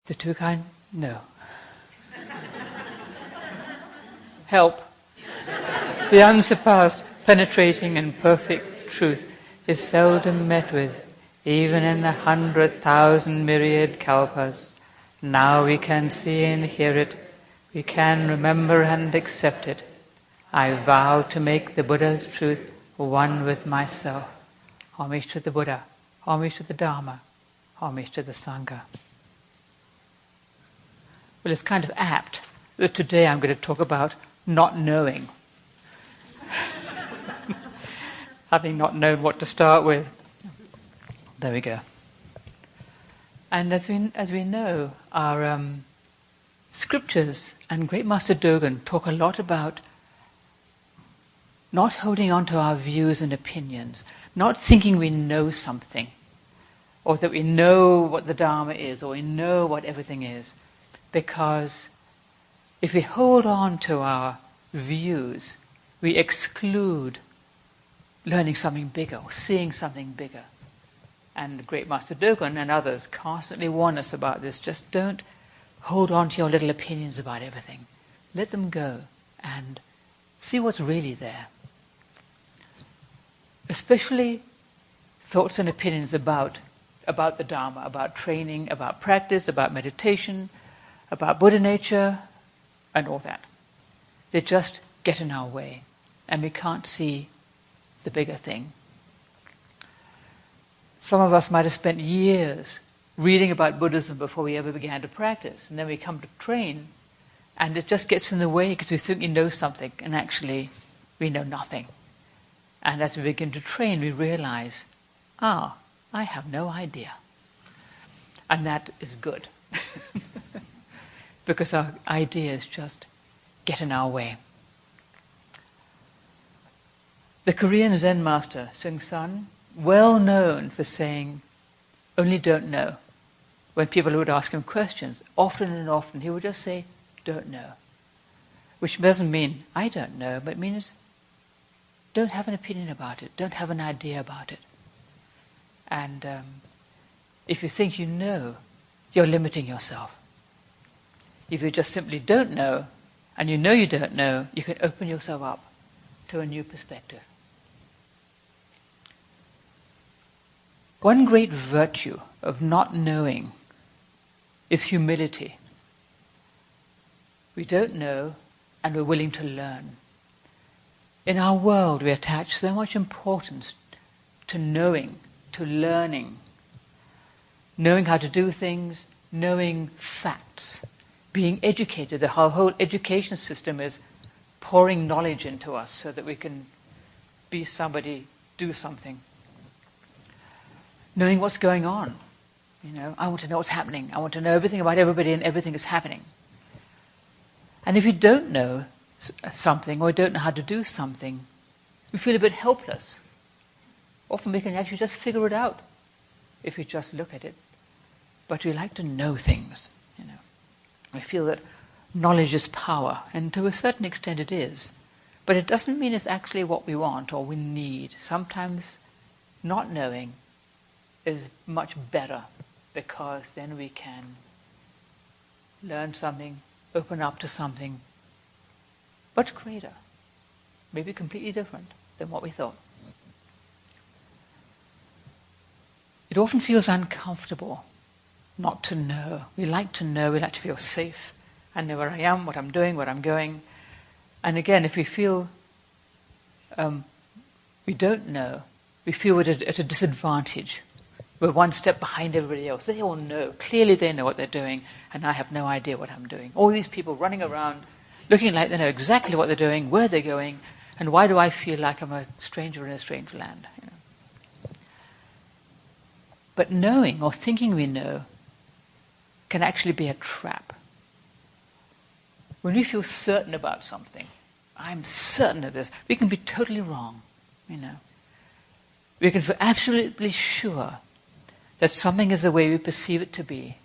The two kind? No. Help. The unsurpassed, penetrating and perfect truth is seldom met with, even in 100,000 myriad kalpas. Now we can see and hear it. We can remember and accept it. I vow to make the Buddha's truth one with myself. Homage to the Buddha. Homage to the Dharma. Homage to the Sangha. Well, it's kind of apt that today I'm going to talk about not knowing. Having not known what to start with. There we go. And as we know, our scriptures and Great Master Dogen talk a lot about not holding on to our views and opinions, not thinking we know something, or that we know what the Dharma is, or we know what everything is. Because if we hold on to our views, we exclude learning something bigger, or seeing something bigger. And Great Master Dogen and others constantly warn us about this. Just don't hold on to your little opinions about everything. Let them go and see what's really there. Especially thoughts and opinions about the Dharma, about training, about practice, about meditation, about Buddha nature, and all that. They just get in our way, and we can't see the bigger thing. Some of us might have spent years reading about Buddhism before we ever began to practice, and then we come to train, and it just gets in the way because we think we know something, and actually we know nothing. And as we begin to train, we realize, I have no idea. And that is good. Because our ideas just get in our way. The Korean Zen master, Seung San, well known for saying, only don't know. When people would ask him questions, often and often, he would just say, don't know. Which doesn't mean, I don't know, but means, don't have an opinion about it, don't have an idea about it. And if you think you know, you're limiting yourself. If you just simply don't know, and you know you don't know, you can open yourself up to a new perspective. One great virtue of not knowing is humility. We don't know, and we're willing to learn. In our world, we attach so much importance to knowing, to learning, knowing how to do things, knowing facts, being educated. The whole education system is pouring knowledge into us so that we can be somebody, do something. Knowing what's going on. I want to know what's happening. I want to know everything about everybody and everything is happening. And if you don't know something or don't know how to do something, you feel a bit helpless. Often we can actually just figure it out if we just look at it. But we like to know things. I feel that knowledge is power, and to a certain extent it is. But it doesn't mean it's actually what we want or we need. Sometimes not knowing is much better, because then we can learn something, open up to something much greater, maybe completely different than what we thought. It often feels uncomfortable not to know. We like to know, we like to feel safe. I know where I am, what I'm doing, where I'm going. And again, if we feel we don't know, we feel we're at a disadvantage. We're one step behind everybody else. They all know. Clearly they know what they're doing, and I have no idea what I'm doing. All these people running around, looking like they know exactly what they're doing, where they're going, and why do I feel like I'm a stranger in a strange land? But knowing or thinking we know can actually be a trap. When we feel certain about something, I'm certain of this, we can be totally wrong, We can feel absolutely sure that something is the way we perceive it to be.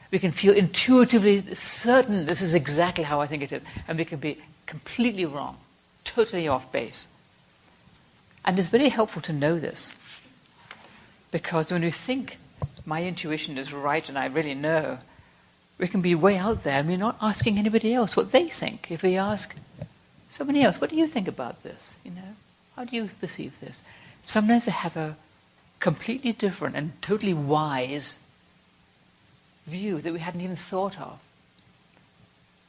We can feel intuitively certain this is exactly how I think it is, and we can be completely wrong, totally off base. And it's very helpful to know this, because when we think my intuition is right and I really know, We can be way out there and we're not asking anybody else what they think. If we ask somebody else, what do you think about this? How do you perceive this? Sometimes they have a completely different and totally wise view that we hadn't even thought of.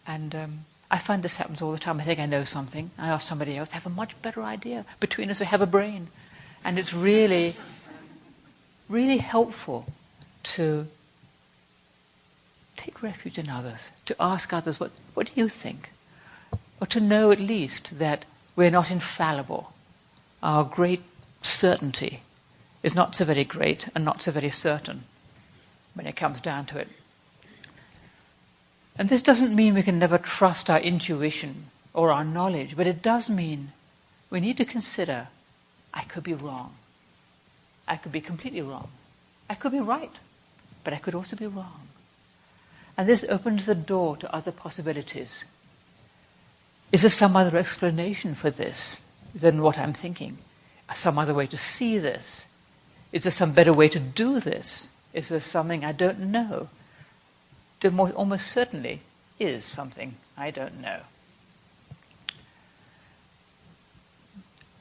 And I find this happens all the time. I think I know something. I ask somebody else, I have a much better idea. Between us we have a brain. And it's really, really helpful to take refuge in others, to ask others, what do you think? Or to know at least that we're not infallible. Our great certainty is not so very great and not so very certain when it comes down to it. And this doesn't mean we can never trust our intuition or our knowledge, but it does mean we need to consider, I could be wrong. I could be completely wrong. I could be right, but I could also be wrong. And this opens the door to other possibilities. Is there some other explanation for this than what I'm thinking? Some other way to see this? Is there some better way to do this? Is there something I don't know? There almost certainly is something I don't know.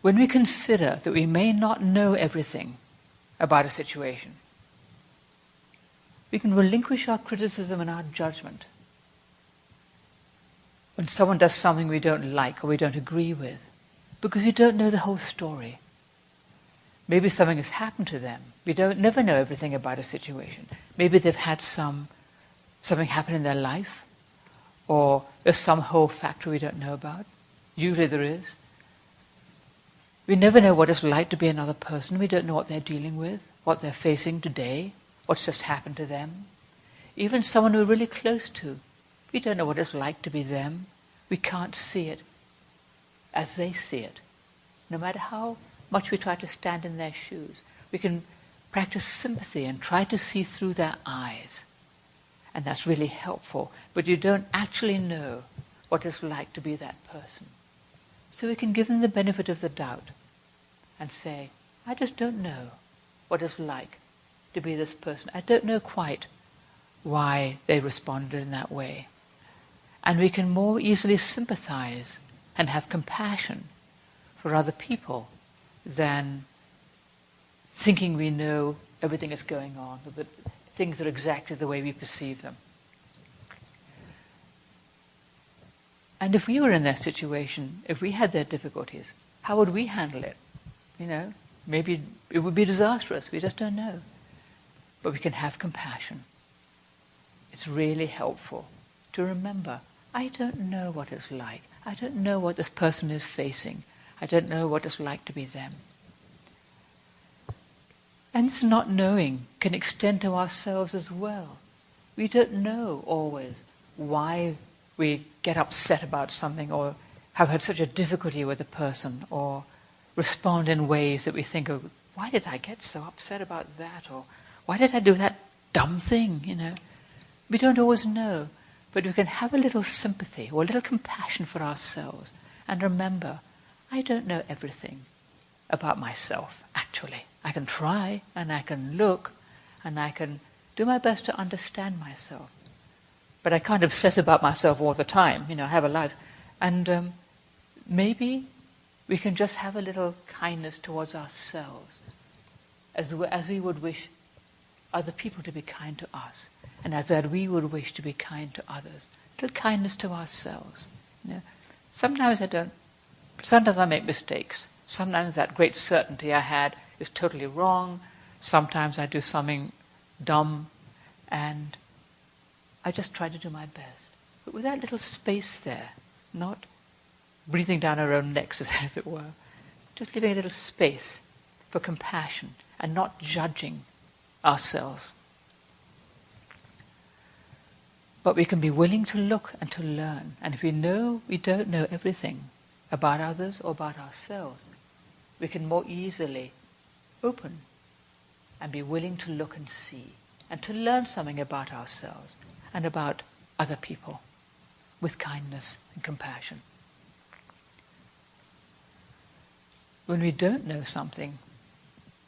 When we consider that we may not know everything about a situation, we can relinquish our criticism and our judgment. When someone does something we don't like or we don't agree with, because we don't know the whole story. Maybe something has happened to them. We never know everything about a situation. Maybe they've had something happen in their life, or there's some whole factor we don't know about. Usually there is. We never know what it's like to be another person. We don't know what they're dealing with, what they're facing today, what's just happened to them. Even someone we're really close to, we don't know what it's like to be them. We can't see it as they see it. No matter how much we try to stand in their shoes, we can practice sympathy and try to see through their eyes. And that's really helpful. But you don't actually know what it's like to be that person. So we can give them the benefit of the doubt and say, I just don't know what it's like to be this person. I don't know quite why they responded in that way. And we can more easily sympathize and have compassion for other people than thinking we know everything that's going on, or that things are exactly the way we perceive them. And if we were in their situation, if we had their difficulties, how would we handle it? Maybe it would be disastrous. We just don't know. But we can have compassion. It's really helpful to remember, I don't know what it's like. I don't know what this person is facing. I don't know what it's like to be them. And this not knowing can extend to ourselves as well. We don't know always why we get upset about something, or have had such a difficulty with a person, or respond in ways that we think, oh, why did I get so upset about that? Or why did I do that dumb thing? We don't always know, but we can have a little sympathy or a little compassion for ourselves and remember, I don't know everything about myself, actually. I can try, and I can look, and I can do my best to understand myself. But I can't obsess about myself all the time. I have a life. And maybe we can just have a little kindness towards ourselves, as we would wish other people to be kind to us, and as we would wish to be kind to others. A little kindness to ourselves. Sometimes I make mistakes. Sometimes that great certainty I had is totally wrong. Sometimes I do something dumb, and I just try to do my best. But with that little space there, not breathing down our own necks, as it were, just leaving a little space for compassion and not judging ourselves. But we can be willing to look and to learn. And if we know we don't know everything about others or about ourselves, we can more easily open and be willing to look and see and to learn something about ourselves and about other people with kindness and compassion. When we don't know something,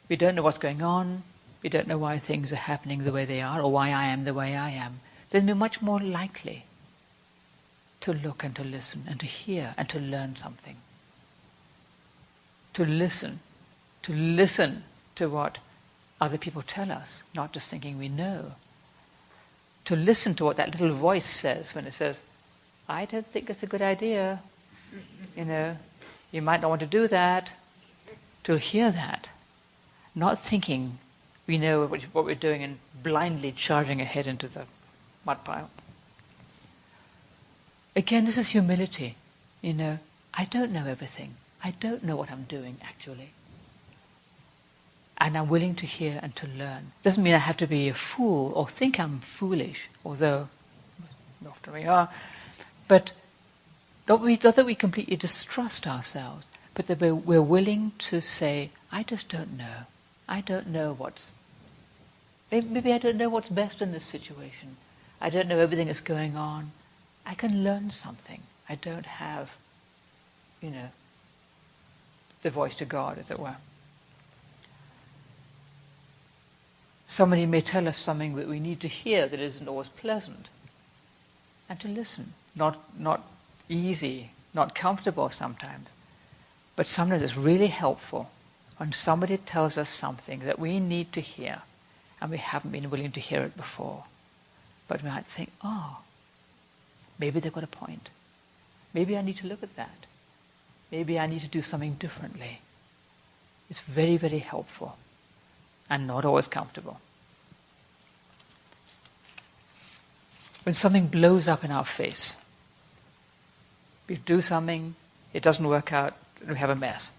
we don't know what's going on, we don't know why things are happening the way they are, or why I am the way I am, then we're much more likely to look and to listen and to hear and to learn something. To listen to what other people tell us, not just thinking we know. To listen to what that little voice says when it says, I don't think it's a good idea. You might not want to do that. To hear that, not thinking we know what we're doing and blindly charging ahead into the mud pile. Again, this is humility. I don't know everything. I don't know what I'm doing, actually. And I'm willing to hear and to learn. Doesn't mean I have to be a fool or think I'm foolish, although often we are. But not that we completely distrust ourselves, but that we're willing to say, I just don't know. I don't know maybe I don't know what's best in this situation. I don't know everything that's going on. I can learn something. I don't have, the voice to God, as it were. Somebody may tell us something that we need to hear that isn't always pleasant. And to listen. Not easy, not comfortable sometimes. But sometimes it's really helpful when somebody tells us something that we need to hear and we haven't been willing to hear it before. But we might think, maybe they've got a point. Maybe I need to look at that. Maybe I need to do something differently. It's very, very helpful and not always comfortable. When something blows up in our face, we do something, it doesn't work out, we have a mess.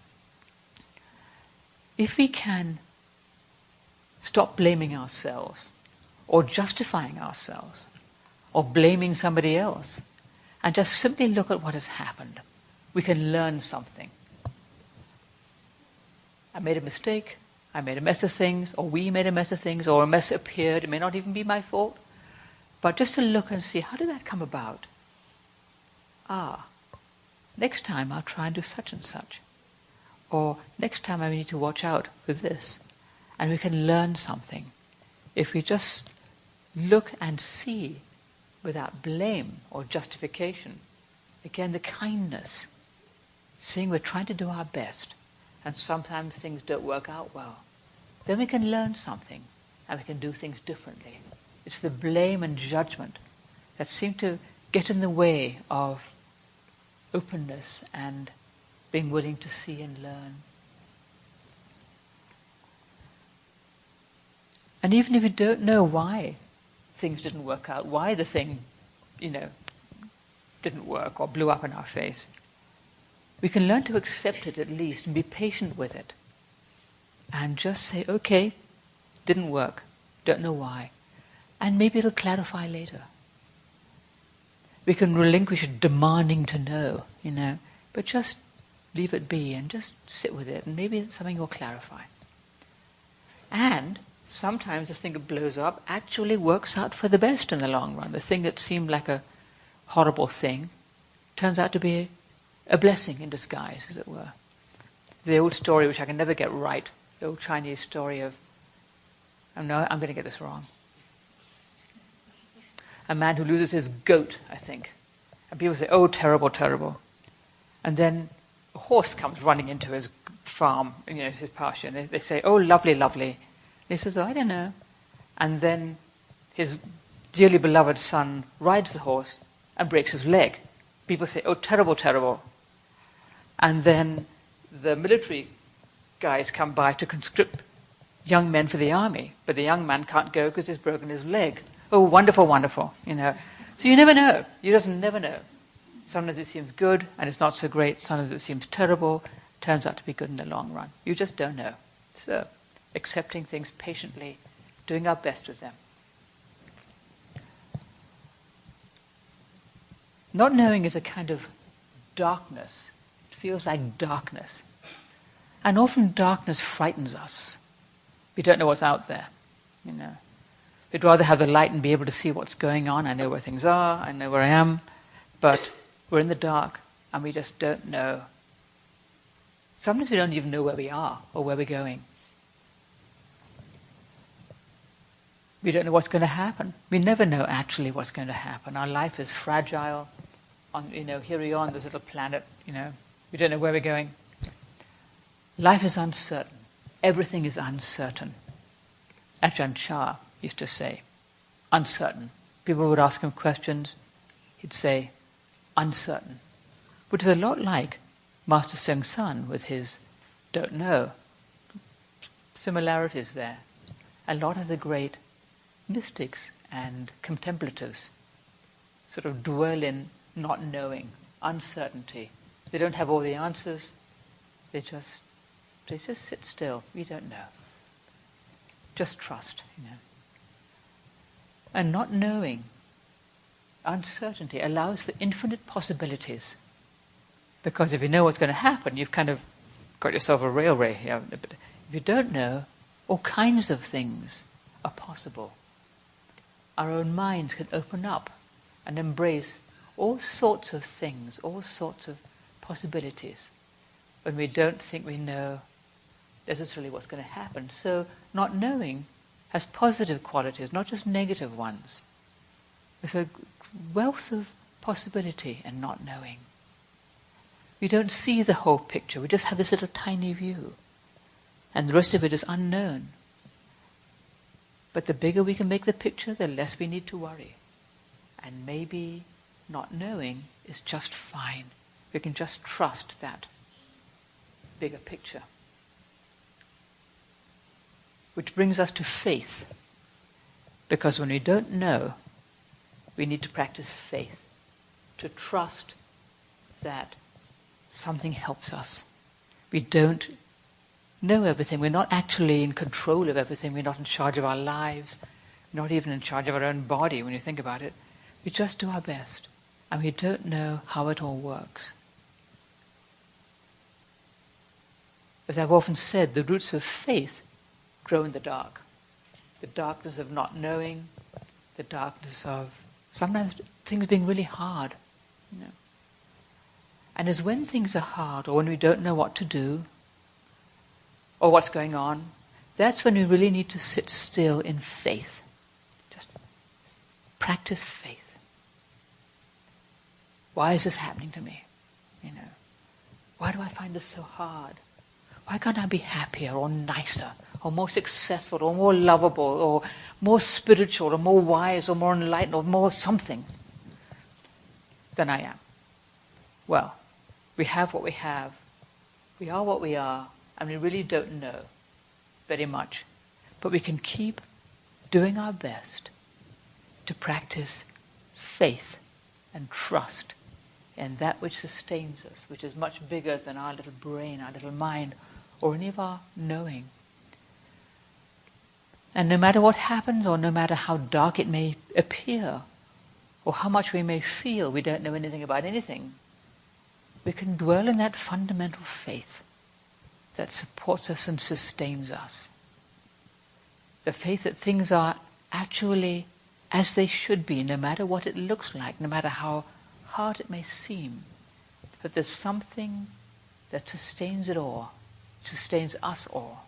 If we can stop blaming ourselves or justifying ourselves or blaming somebody else and just simply look at what has happened, we can learn something. I made a mistake, I made a mess of things, or we made a mess of things, or a mess appeared, it may not even be my fault, but just to look and see, how did that come about? Next time I'll try and do such and such. Or next time I need to watch out for this. And we can learn something if we just look and see without blame or justification. Again, the kindness, seeing we're trying to do our best and sometimes things don't work out well. Then we can learn something and we can do things differently. It's the blame and judgment that seem to get in the way of openness and being willing to see and learn. And even if you don't know why things didn't work out, why the thing, didn't work or blew up in our face, we can learn to accept it at least and be patient with it. And just say, okay, didn't work, don't know why. And maybe it'll clarify later. We can relinquish demanding to know, but just leave it be and just sit with it, and maybe something will clarify. And sometimes the thing that blows up actually works out for the best in the long run. The thing that seemed like a horrible thing turns out to be a blessing in disguise, as it were. The old story, which I can never get right, the old Chinese story of, I'm going to get this wrong. A man who loses his goat, I think. And people say, oh, terrible, terrible. And then a horse comes running into his farm, his pasture. And they say, oh, lovely, lovely. And he says, oh, I don't know. And then his dearly beloved son rides the horse and breaks his leg. People say, oh, terrible, terrible. And then the military guys come by to conscript young men for the army. But the young man can't go because he's broken his leg. Oh, wonderful, wonderful, So you never know. You just never know. Sometimes it seems good and it's not so great. Sometimes it seems terrible. Turns out to be good in the long run. You just don't know. So, accepting things patiently, doing our best with them. Not knowing is a kind of darkness. It feels like darkness. And often darkness frightens us. We don't know what's out there, We'd rather have the light and be able to see what's going on. I know where things are, I know where I am, but we're in the dark and we just don't know. Sometimes we don't even know where we are or where we're going. We don't know what's going to happen. We never know actually what's going to happen. Our life is fragile. Here we are on this little planet, we don't know where we're going. Life is uncertain. Everything is uncertain. Ajahn Chah used to say, uncertain. People would ask him questions, he'd say, uncertain. Which is a lot like Master Seung San with his don't know. Similarities there. A lot of the great mystics and contemplatives sort of dwell in not knowing, uncertainty. They don't have all the answers. They just sit still. We don't know. Just trust, And not knowing, uncertainty allows for infinite possibilities. Because if you know what's going to happen, you've kind of got yourself a railway. But if you don't know, all kinds of things are possible. Our own minds can open up and embrace all sorts of things, all sorts of possibilities, when we don't think we know necessarily what's going to happen. So not knowing has positive qualities, not just negative ones. There's a wealth of possibility in not knowing. We don't see the whole picture, we just have this little tiny view, and the rest of it is unknown. But the bigger we can make the picture, the less we need to worry. And maybe not knowing is just fine. We can just trust that bigger picture. Which brings us to faith. Because when we don't know, we need to practice faith. To trust that something helps us. We don't know everything. We're not actually in control of everything. We're not in charge of our lives. We're not even in charge of our own body when you think about it. We just do our best. And we don't know how it all works. As I've often said, the roots of faith grow in the dark. The darkness of not knowing, the darkness of sometimes things being really hard. And it's when things are hard, or when we don't know what to do, or what's going on, that's when we really need to sit still in faith. Just practice faith. Why is this happening to me? Why do I find this so hard? Why can't I be happier or nicer or more successful or more lovable or more spiritual or more wise or more enlightened or more something than I am? Well, we have what we have. We are what we are, and we really don't know very much. But we can keep doing our best to practice faith and trust in that which sustains us, which is much bigger than our little brain, our little mind, or any of our knowing. And no matter what happens, or no matter how dark it may appear, or how much we may feel we don't know anything about anything, we can dwell in that fundamental faith that supports us and sustains us. The faith that things are actually as they should be, no matter what it looks like, no matter how hard it may seem, that there's something that sustains it all, sustains us all.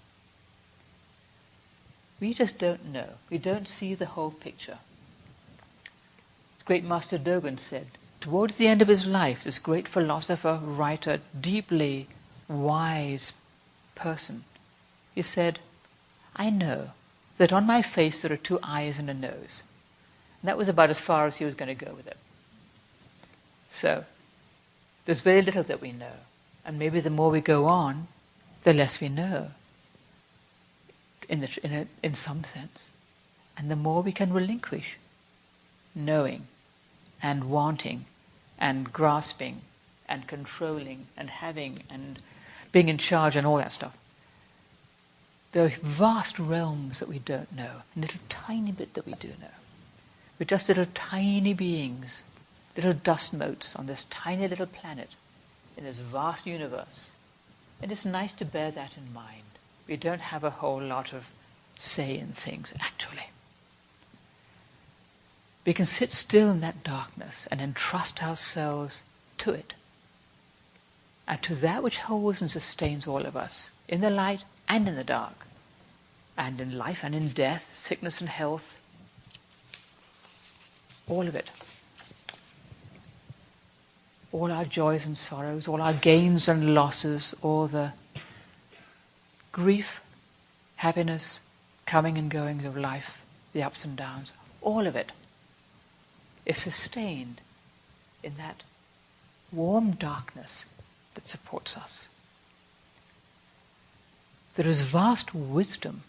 We just don't know. We don't see the whole picture. As great Master Dogen said, towards the end of his life, this great philosopher, writer, deeply wise person, he said, I know that on my face there are 2 eyes and a nose. And that was about as far as he was going to go with it. So, there's very little that we know. And maybe the more we go on, the less we know, in some sense. And the more we can relinquish knowing and wanting and grasping and controlling and having and being in charge and all that stuff. There are vast realms that we don't know, a little tiny bit that we do know. We're just little tiny beings, little dust motes on this tiny little planet in this vast universe. And it's nice to bear that in mind. We don't have a whole lot of say in things, actually. We can sit still in that darkness and entrust ourselves to it, and to that which holds and sustains all of us, in the light and in the dark, and in life and in death, sickness and health, All of it. All our joys and sorrows, all our gains and losses, all the grief, happiness, coming and going of life, the ups and downs, all of it is sustained in that warm darkness that supports us. There is vast wisdom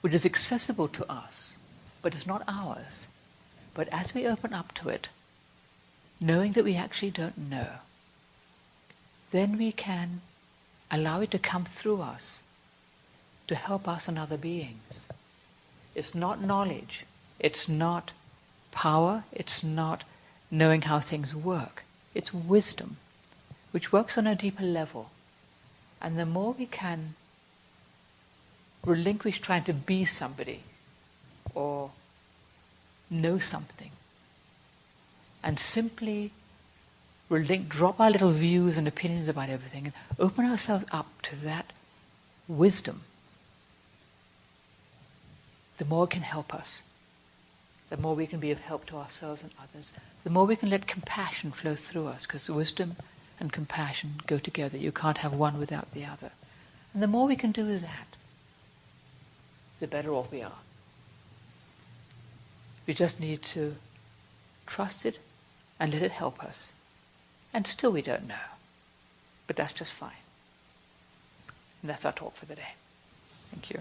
which is accessible to us, but is not ours. But as we open up to it, knowing that we actually don't know, then we can allow it to come through us to help us and other beings. It's not knowledge, it's not power, it's not knowing how things work. It's wisdom, which works on a deeper level. And the more we can relinquish trying to be somebody or know something, and simply drop our little views and opinions about everything and open ourselves up to that wisdom, the more it can help us, the more we can be of help to ourselves and others, the more we can let compassion flow through us, because wisdom and compassion go together. You can't have one without the other. And the more we can do that, the better off we are. We just need to trust it and let it help us. And still we don't know. But that's just fine. And that's our talk for the day. Thank you.